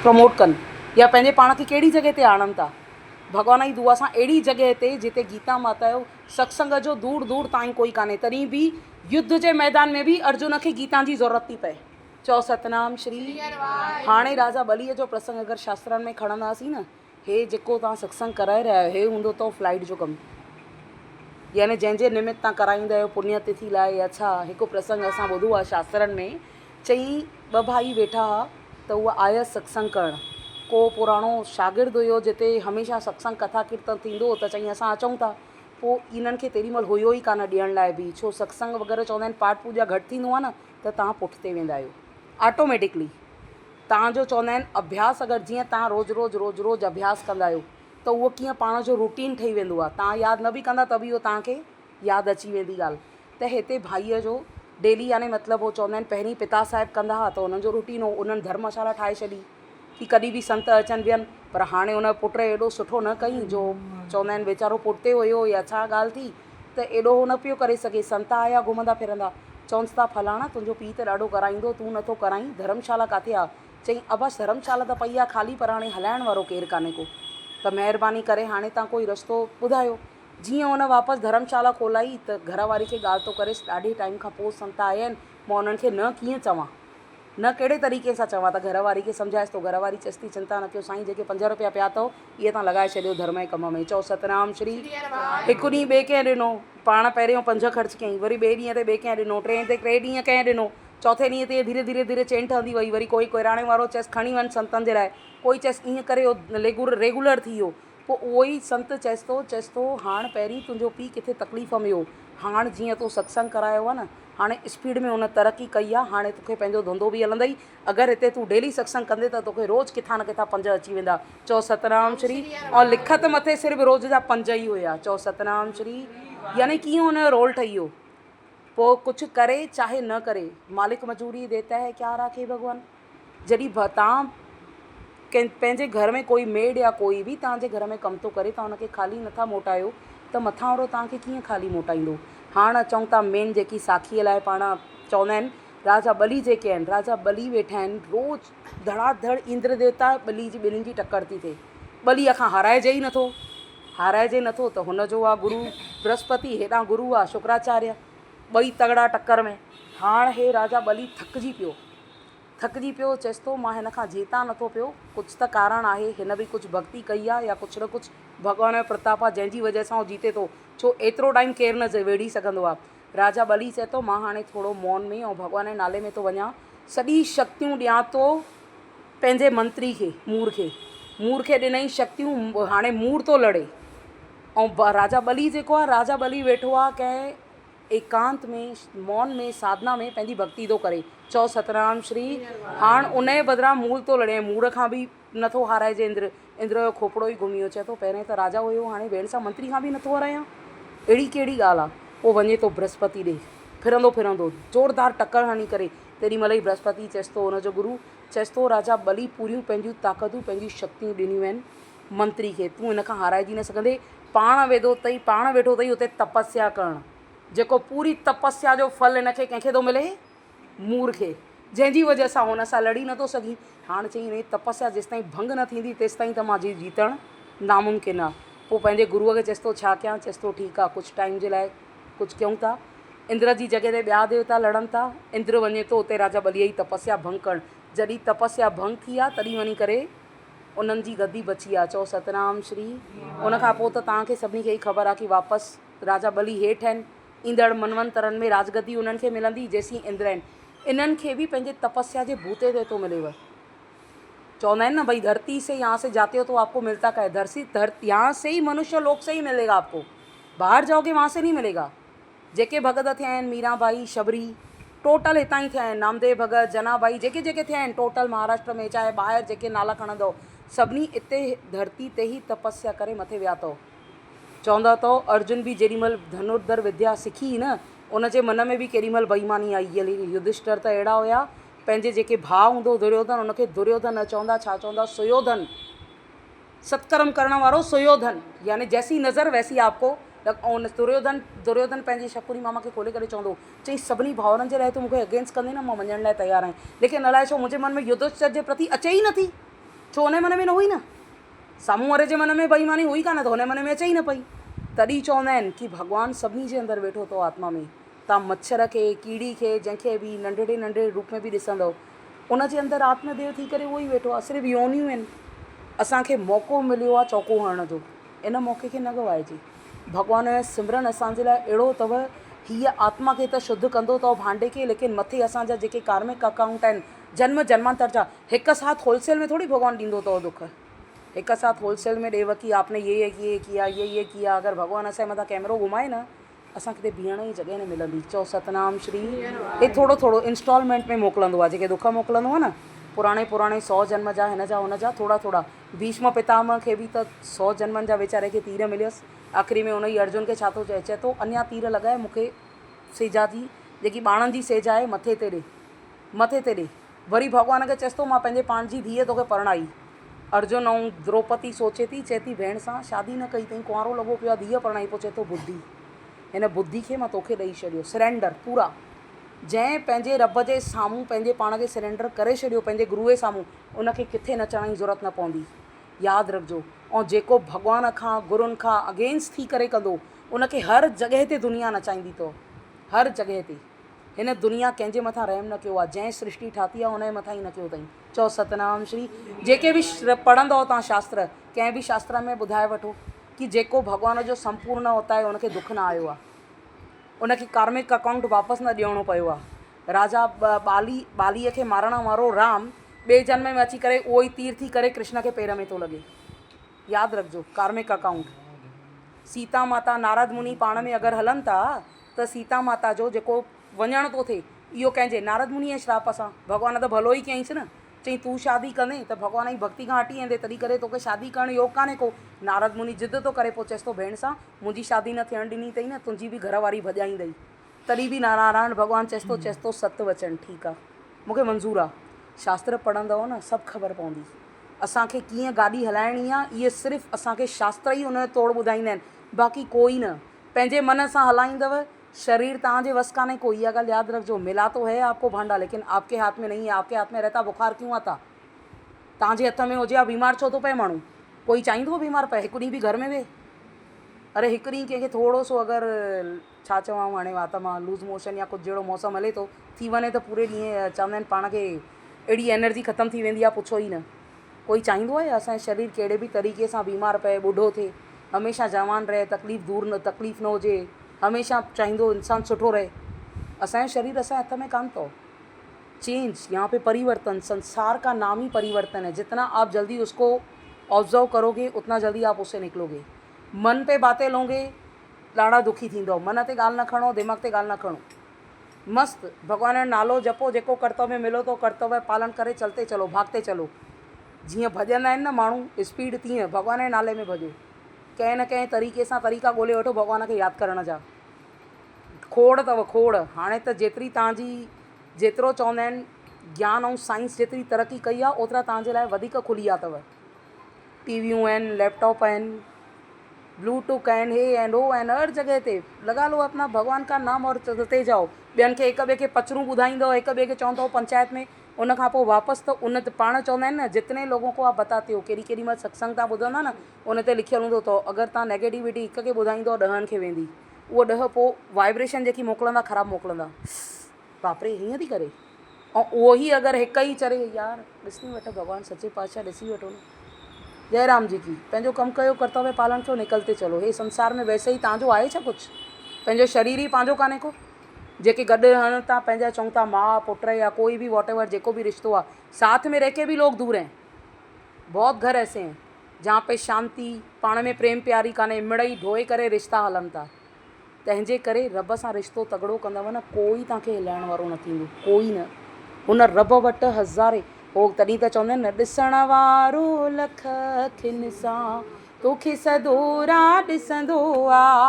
Promote कनि या पंहिंजे पाण खे कहिड़ी जॻह ते आणनि था। भॻवान जी दुआ सां अहिड़ी जॻह ते जिते गीता माता जो सत्संग जो दूर दूर ताईं कोई कान्हे, तॾहिं बि युद्ध जे मैदान में बि अर्जुन खे गीता जी ज़रूरत थी पए। चओ सतनाम श्री। हाणे राजा बलीअ जो प्रसंग अगरि शास्त्रनि में खणंदासीं न, हे जेको तव्हां सत्संग कराए रहिया आहियो, हे हूंदो अथव फ्लाइट जो कमु, यानी जंहिंजे निमित तव्हां कराईंदा आहियो पुण्य तिथि लाइ या छा। हिकु प्रसंग असां ॿुधो आहे शास्त्रनि में, चई ॿ भाई वेठा हुआ त उहा आयसि सत्संग करणु। को पुराणो शागिर्द हुयो जिते हमेशह सत्संग कथा कीर्तन थींदो, त चई असां अचूं था। पोइ इन्हनि खे तेॾीमहिल हुयो ई कान ॾियण लाइ बि, छो सत्संग वग़ैरह चवंदा आहिनि पाठ पूॼा घटि थींदो आहे न, त तव्हां पुठिते वेंदा आहियो ऑटोमेटिकली। तव्हांजो चवंदा आहिनि अभ्यास, अगरि जीअं तव्हां रोज़ु अभ्यास कंदा आहियो त उहो कीअं पाण जो रूटीन ठही वेंदो आहे। तव्हां यादि न बि कंदा त बि उहो तव्हांखे यादि अची वेंदी ॻाल्हि। त हिते भाईअ जो डेली, यानी मतिलबु उहो चवंदा आहिनि पहिरीं पिता साहिबु कंदा हुआ त उन्हनि जो रूटीन हो, उन्हनि धर्मशाला ठाहे छॾी कि कॾहिं बि संत अचनि वियनि। पर हाणे उन पुट एॾो सुठो न कईं, जो चवंदा आहिनि वीचारो पुठिते हुयो या छा ॻाल्हि थी, त एॾो हो न पियो करे सघे। संत आया घुमंदा फिरंदा, चवनिसि था फलाणा तुंहिंजो पीउ त ॾाढो कराईंदो, तूं नथो कराईं, धर्मशाला किथे आहे? चई अबस धर्मशाला त पई आहे ख़ाली, पर हाणे हलाइण वारो केरु कान्हे को, त महिरबानी करे हाणे तव्हां कोई रस्तो ॿुधायो। जीअं हुन वापसि धर्मशाला खोलाई त घरवारी खे ॻाल्हि थो करेसि, ॾाढे टाइम खां पोइ संत आया आहिनि, मां उन्हनि खे न कीअं चवां, न कहिड़े तरीक़े सां चवां। त घरवारी खे सम्झाएसि थो, घरवारी चएसि थी चिंता न कयो साईं, जेके 5 रुपया पिया अथव इहे तव्हां लॻाए छॾियो धर्म जे कम में। चओ सतनाम श्री। हिकु ॾींहुं ॿिए कंहिं ॾिनो, पाण पहिरियों 5 ख़र्चु कयईं, वरी ॿिए ॾींहं ते ॿिए कंहिं ॾिनो, टे ते 3 ॾींहं कंहिं ॾिनो, चौथे ॾींहं ते धीरे धीरे चेन ठहंदी वई। वरी कोई किराणे वारो चएसि खणी वञि संतनि जे लाइ, कोई चएसि ईअं करे रेगुलर थी वियो। पोइ उहो ई संत चएसि थो हाणे पहिरीं तुंहिंजो पीउ किथे तकलीफ़ में हो, हाणे जीअं तूं सत्संग करायो आहे न, हाणे स्पीड में हुन तरक़ी कई आहे, हाणे तोखे पंहिंजो धंधो बि हलंदई। अगरि हिते तूं डेली सत्संग कंदे त तोखे रोज़ु किथां न किथां 5 अची वेंदा। चओ सतनाम श्री। और लिखत मथे सिर्फ़ु रोज़ जा 5 ई हुया। चओ सतनाम श्री। यानी कीअं हुनजो रोल ठही वियो। पोइ कुझु करे चाहे न करे, मालिक मजूरी देता है क्या राखे भॻवान। जॾहिं तव्हां पंहिंजे घर में कोई मेड या कोई बि तव्हांजे घर में कमु थो करे, तव्हां हुनखे ख़ाली नथा मोटायो त मथां वारो तव्हांखे कीअं ख़ाली मोटाईंदो। हाणे अचूं था मेन जेकी साखीअ लाइ पाण चवंदा आहिनि, राजा बली जेके आहिनि, राजा बली वेठा आहिनि, रोज़ु धड़ाधड़ इंद्र देवता ॿिन्हिनि जी टक्कर थी थिए। बलीअ खां हाराइजे ई नथो त हुनजो आहे गुरु बृहस्पति, हेॾां गुरु आहे शुक्राचार्य, ॿई तगड़ा टक्कर में। हाणे हे राजा बली थकिजी पियो, चएसि थो मां हिन खां जीता नथो पियो, कुझु त कारण आहे, हिन बि कुझु भक्ति कई आहे या कुझु न कुझु भॻवान जो प्रताप आहे जंहिंजी वजह सां उहो जीते थो, छो एतिरो टाइम केरु न वेड़ी सघंदो आहे। राजा बली चए थो मां हाणे थोरो मौन में ऐं भॻवान जे नाले में थो वञा, सॼी शक्तियूं ॾियां थो पंहिंजे मंत्री खे, मूर खे ॾिनई शक्तियूं, हाणे मूर थो लड़े। ऐं राजा बली जेको आहे, राजा बली वेठो आहे कंहिं एकांत में, मौन में, साधना में पंहिंजी भक्ति थो करे। चओ सतनाम श्री। हाणे उन जे बदिरां मूर थो लड़े, मूर खां बि नथो हाराइजे इंद्र जो खोपड़ो ई घुमी वियो। चए थो पहिरें त राजा हुयो, हाणे वेण सां मंत्री खां बि नथो हारायां, अहिड़ी कहिड़ी ॻाल्हि आहे। पोइ वञे थो बृहस्पति ॾे, फिरंदो ज़ोरदार टक्कर हणी करे, तेॾीमहिल ई बृहस्पति चएसि थो, हुनजो गुरु चएसि थो राजा बली पूरियूं पंहिंजियूं ताक़तूं, पंहिंजियूं शक्तियूं ॾिनियूं आहिनि मंत्री खे, तूं हिन खां हाराइजी न सघंदे। पाण वेठो अथई उते तपस्या करणु, जेको पूरी तपस्या जो फल हिनखे कंहिंखे थो मिले, मूर खे, जंहिंजी वजह सां हुन सां लड़ी नथो सघी। हाणे चई हिन तपस्या जेसिताईं भंग न थींदी तेसिताईं त मां जीतणु नामुमकिन आहे। पोइ पंहिंजे गुरूअ खे चएसि थो छा कयां, चएसि थो ठीकु आहे कुझु टाइम जे लाइ कुझु कयूं था। इंद्र जी जॻह ते ॿिया देवता लड़नि था, इंद्र वञे थो उते राजा बलीअ जी तपस्या भंग करणु। जॾहिं तपस्या भंग थी आहे तॾहिं वञी करे उन्हनि जी गद्दी बची आहे। चओ सतनाम श्री। उनखां पोइ त तव्हांखे सभिनी खे ई ख़बर आहे कि वापसि राजा बली हेठि आहिनि, ईंदड़ मनवंतरनि में राजगद्दी उन्हनि खे मिलंदी जेसीं इंद्र आहिनि। इन्हनि खे बि पंहिंजे तपस्या जे बूते ते थो मिलेव। चवंदा आहिनि न भई धरती से यहाँ से जाते हो तो आपको मिलता क्या है, यहाँ से ही मनुष्य लोक से ही मिलेगा आपको, बाहर जाओगे वहाँ से नहीं मिलेगा। जेके भगत थिया आहिनि मीराबाई, शबरी, टोटल हितां ई थिया आहिनि, नामदेव भगत, जनाबाई, जेके थिया आहिनि टोटल महाराष्ट्र में, चाहे ॿाहिरि जेके नाला खणंदव, सभिनी हिते धरती ते ई तपस्या करे मथे विया अथव। चवंदा अथव अर्जुन बि जेॾीमहिल धनुर्धर विद्या सिखी न, उनजे मन में बि केॾीमहिल बेईमानी आई। युधिष्ठिर त अहिड़ा हुया, पंहिंजे जेके भाउ हूंदो दुर्योधन, उनखे दुर्योधन न चवंदा, छा चवंदा, सुयोधन, सत्कर्म करण वारो सुयोधन, यानी जैसी नज़र वैसी आपको। ऐं दुर्योधन पंहिंजे शकुनी मामा खे खोले करे चवंदो, चई सभिनी भाउरनि जे लाइ तूं मूंखे अगेंस्ट कंदे न, मां वञण लाइ तयारु आहियां, लेकिन अलाए छो मुंहिंजे मन में युधिष्ठिर जे प्रति अचे ई नथी। छो हुन मन में न हुई न, साम्हूं वारे जे मन में बेईमानी हुई कान त हुन मन में अचे ई न पई। तॾहिं चवंदा आहिनि कि भॻवानु सभिनी जे अंदरि वेठो अथव आत्मा में। तव्हां मच्छर खे, कीड़ी खे, जंहिंखे बि नंढड़े नंढड़े रूप में बि ॾिसंदव, उन जे अंदरि आत्मदेव थी करे उहो ई वेठो आहे। सिर्फ़ु योनियूं आहिनि। असांखे मौक़ो मिलियो आहे चौको हणण जो, इन मौक़े खे न गवाइजे। भॻवान जो सिमरन असांजे लाइ अहिड़ो अथव, हीअ आत्मा खे त शुद्ध कंदो अथव भांडे खे, लेकिन मथे असांजा जेके कार्मिक अकाउंट आहिनि जन्म जन्मांतर जा, हिकु साथ होलसेल में थोड़ी भॻवानु ॾींदो अथव दुख। हिकु साथ होलसेल में ॾेव कि आपने ये किया, ये किया। अगरि भॻवानु असांजे मथां कैमरो घुमाए न, असां किथे बीहण जी जॻह न मिलंदी। चओ सतनाम श्री। हे थोरो थोरो इंस्टॉलमेंट में मोकिलंदो आहे, जेके दुख मोकिलंदो आहे न, पुराणे 100 जन्म जा, हिन जा हुन जा थोरा थोरा। भीष्म पितामह खे बि त 100 जन्मनि जा वीचारे खे तीर मिलियसि। आख़िरी में हुन ई अर्जुन खे छा थो चए, चए थो अञा तीर लॻाए मूंखे, सेजा जी जेकी ॿाणनि जी सेजा आहे मथे ते ॾे, मथे ते ॾे। वरी भॻवान खे चएसि थो मां पंहिंजे पाण जी धीअ तोखे परणाई। अर्जुन ऐं द्रौपदी सोचे थी, चए थी भेण सां शादी न कई अथई, कुंवारो लॻो पियो आहे, धीअ परणाई। पोइ चए थो बुद्धि, हिन बुद्धि खे मां तोखे ॾेई छॾियो, सरेंडर पूरा। जंहिं पंहिंजे रब जे साम्हूं पंहिंजे पाण खे सरेंडर करे छॾियो, पंहिंजे गुरूअ जे साम्हूं, उनखे किथे नचण जी ज़रूरत न पवंदी। यादि रखिजो। ऐं जेको भॻवान खां, गुरुनि खां अगेंस्ट थी करे कंदो, उनखे हर जॻह ते दुनिया नचाईंदी अथव, हर जॻह ते। हिन दुनिया कंहिंजे मथां रहम न कयो आहे, जंहिं सृष्टि ठाती आहे उनजे मथां ई न कयो अथई। चओ सतनाम श्री। जेके बि पढ़ंदव तव्हां शास्त्र, कंहिं बि शास्त्र में ॿुधाए वठो कि जेको भॻवान जो संपूर्ण होता है उनखे दुख न आयो आहे, उनखे कार्मिक अकाउंट वापसि न ॾियणो पियो आहे। राजा बालीअ खे मारण वारो राम ॿिए जन्म में अची करे उहो ई तीर थी करे कृष्ण खे पेर में थो लॻे। यादि रखिजो, कार्मिक अकाउंट। सीता माता नारद मुनि पाण में अगरि हलनि था त सीता माता जो जेको वञण थो थिए, इहो कंहिंजे नारद मुनि जे श्राप सां। भॻवान त भलो ई कयईंसि न, चई तूं शादी कंदे त भॻवान जी भक्ति खां हटी वेंदे, तॾहिं करे तोखे शादी करणु योग कान्हे को। नारद मुनि ज़िद थो करे, पोइ चएसि थो भेण सां मुंहिंजी शादी न थियणु ॾिनी अथई न, तुंहिंजी बि घरवारी भॼाईंदई। तॾहिं बि नारायण भॻवानु चएसि थो सत वचन, ठीकु आहे, मूंखे मंज़ूरु आहे। शास्त्र पढ़ंदव न सभु ख़बर पवंदी। असांखे कीअं गाॾी हलाइणी आहे, इहे सिर्फ़ु असांखे शास्त्र ई उन जो तोड़ ॿुधाईंदा आहिनि, बाक़ी कोई न। पंहिंजे मन सां हलाईंदव, शरीर तव्हांजे वस कान्हे को। इहा ॻाल्हि यादि रखिजो। मिला तो है आपको भांडा, लेकिन आपके हाथ में नहीं है। आपके हाथ में रहता बुखार क्यों आता? तव्हांजे हथ में हुजे हा, बीमार छो थो पए माण्हू? कोई चाहींदो बीमार पए? हिकु ॾींहुं बि घर में वेह। अरे हिकु ॾींहुं कंहिंखे थोरो सो अगरि छा चवां हाणे वातमा लूज़ मोशन या कुझु जहिड़ो मौसम हले थो थी वञे त पूरे ॾींहुं चवंदा आहिनि पाण खे अहिड़ी एनर्जी ख़तमु थी वेंदी आहे, पुछो ई न। कोई चाहींदो आहे असांजो शरीर कहिड़े बि तरीक़े सां बीमार पए, ॿुढो थिए? हमेशह जवान रहे, तकलीफ़ न हुजे, हमेशह चाहींदो इंसानु सुठो रहे। असांजो शरीर असांजे हथ में कान अथव। चेंज, यहाँ पे परिवर्तन, संसार का नाम ही परिवर्तन है। जितना आप जल्दी उसको ऑब्जर्व करोगे उतना जल्दी आप उससे निकलोगे। मन पे बातें लोगे ॾाढा दुखी थींदो। मन ते ॻाल्हि न खणो, दिमाग़ ते ॻाल्हि न खणो। मस्तु भॻवान जो नालो जपो, जेको कर्तव्य मिलो तो कर्तव्य पालन करे चलते चलो, भागते चलो। जीअं भॼंदा आहिनि न माण्हू स्पीड, तीअं भॻवान जे नाले में भॼो। कंहिं न कंहिं तरीक़े सां तरीक़ा ॻोल्हे वठो भॻवान खे यादि करण जा। खोड़ अथव खोड़। हाणे त जेतिरी तव्हांजी, जेतिरो चवंदा आहिनि ज्ञान ऐं साइंस जेतिरी तरक़ी कई आहे, ओतिरा तव्हांजे लाइ वधीक खुली विया अथव। टीवियूं आहिनि, लैपटॉप आहिनि, ब्लूटूथ आहिनि, हे आहिनि, हो आहिनि, हर जॻह ते लॻा लो अपना भॻवान का नाम और चलते जाओ। ॿियनि खे हिक ॿिए खे पचरूं ॿुधाईंदव, हिक ॿिए खे चवंदव पंचायत में, उन खां पोइ वापसि त उन ते पाण चवंदा आहिनि न, जितने लोगों को आप बताते हो, केॾी महिल सत्संग तव्हां ॿुधंदा न, उन ते लिखियलु हूंदो अथव अगरि तव्हां नेगेटिविटी हिक खे ॿुधाईंदव 10 खे वेंदी। उहो 10 पोइ वाइब्रेशन जेकी मोकिलंदा ख़राबु मोकिलंदा। बापरे हीअं थी करे। ऐं उहो ई अगरि हिक ई चरे यार ॾिसी वठो, भॻवानु सचे पातशाह ॾिसी वठो न। जय राम जी की। पंहिंजो कमु कयो, कर्तव्य पालन कयो, निकलते चलो। हे संसार में वैसे ई तव्हांजो आहे छा कुझु? पंहिंजो शरीर ई पंहिंजो कान्हे को। जेके गॾु रहनि था, पंहिंजा चऊं था माउ पुट या कोई भी वॉट एवर जेको भी रिश्तो आहे, साथ में रह के भी लोग दूर हैं। बहुत घर ऐसे हैं जहाँ पे शांति, पाण में प्रेम प्यारी कान्हे, मिड़ई ढोए करे रिश्ता हलनि था। तंहिंजे करे रब सां रिश्तो तगड़ो कंदव न, कोई तव्हांखे हिलाइण वारो न थींदो, कोई न। हुन रब वटि हज़ारे हो, तॾहिं त चवंदा आहिनि न, ॾिसण वारो लख अखियुनि सां तोखे सदोरा ॾिसंदो आहे।